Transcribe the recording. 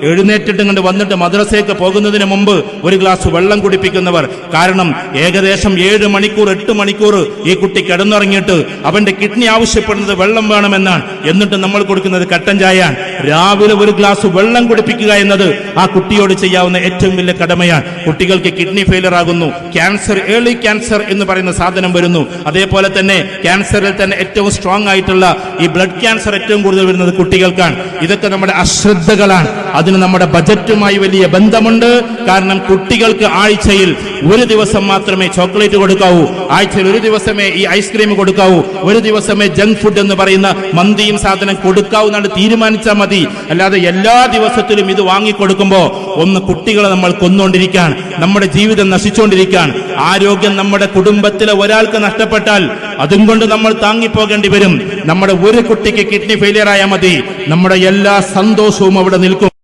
എഴുന്നേറ്റിട്ട് കണ്ട് വന്നിട്ട് മദ്രസയ്ക്ക് പോകുന്നതിന് മുമ്പ് ഒരു ഗ്ലാസ് വെള്ളം കുടിപ്പിക്കുന്നവർ. കാരണം ഏകദേശം 7 മണിക്കൂർ 8 മണിക്കൂർ ഈ കുട്ടി കിടന്നുറങ്ങിയിട്ട് അവന്റെ കിഡ്നി ആവശ്യപ്പെടുന്നത് വെള്ളം വേണമെന്നാണ്. എന്നിട്ട് നമ്മൾ കൊടുക്കുന്നത് കട്ടൻ ചായയാണ്. രാവിലെ ഒരു ഗ്ലാസ് വെള്ളം കുടിപ്പിക്കുക എന്നത് ആ കുട്ടിയോട് ചെയ്യാവുന്ന ഏറ്റവും വലിയ കടമയാണ്. കുട്ടികൾക്ക് കിഡ്നി ഫെയിലർ ആകുന്നു, ക്യാൻസർ, ഏർലി ക്യാൻസർ എന്ന് പറയുന്ന സാധനം വരുന്നു. അതേപോലെ തന്നെ ക്യാൻസറിൽ തന്നെ ഏറ്റവും സ്ട്രോങ് ആയിട്ടുള്ള ഈ ബ്ലഡ് ക്യാൻസർ ഏറ്റവും കൂടുതൽ വരുന്നത് കുട്ടികൾക്കാണ്. ഇതൊക്കെ നമ്മുടെ അശ്രദ്ധകളാണ്. അതിന് നമ്മുടെ ബജറ്റുമായി വലിയ ബന്ധമുണ്ട്. കാരണം കുട്ടികൾക്ക് ആഴ്ചയിൽ ഒരു ദിവസം മാത്രമേ ചോക്ലേറ്റ് കൊടുക്കാവൂ, ആഴ്ചയിൽ ഒരു ദിവസമേ ഈ ഐസ്ക്രീം കൊടുക്കാവൂ, ഒരു ദിവസമേ ജങ്ക് ഫുഡ് എന്ന് പറയുന്ന മന്തിയും സാധനം കൊടുക്കാവൂ എന്നാണ് തീരുമാനിച്ചാൽ മതി. അല്ലാതെ എല്ലാ ദിവസത്തിലും ഇത് വാങ്ങിക്കൊടുക്കുമ്പോ കുട്ടികളെ നമ്മൾ കൊന്നുകൊണ്ടിരിക്കുകയാണ്, നമ്മുടെ ജീവിതം നശിച്ചുകൊണ്ടിരിക്കുകയാണ്. ആരോഗ്യം നമ്മുടെ കുടുംബത്തിലെ ഒരാൾക്ക് നഷ്ടപ്പെട്ടാൽ അതും കൊണ്ട് നമ്മൾ താങ്ങിപ്പോകേണ്ടി വരും. നമ്മുടെ ഒരു കുട്ടിക്ക് കിഡ്നി ഫെയിലിയർ ആയാൽ മതി, നമ്മുടെ എല്ലാ സന്തോഷവും അവിടെ നിൽക്കും.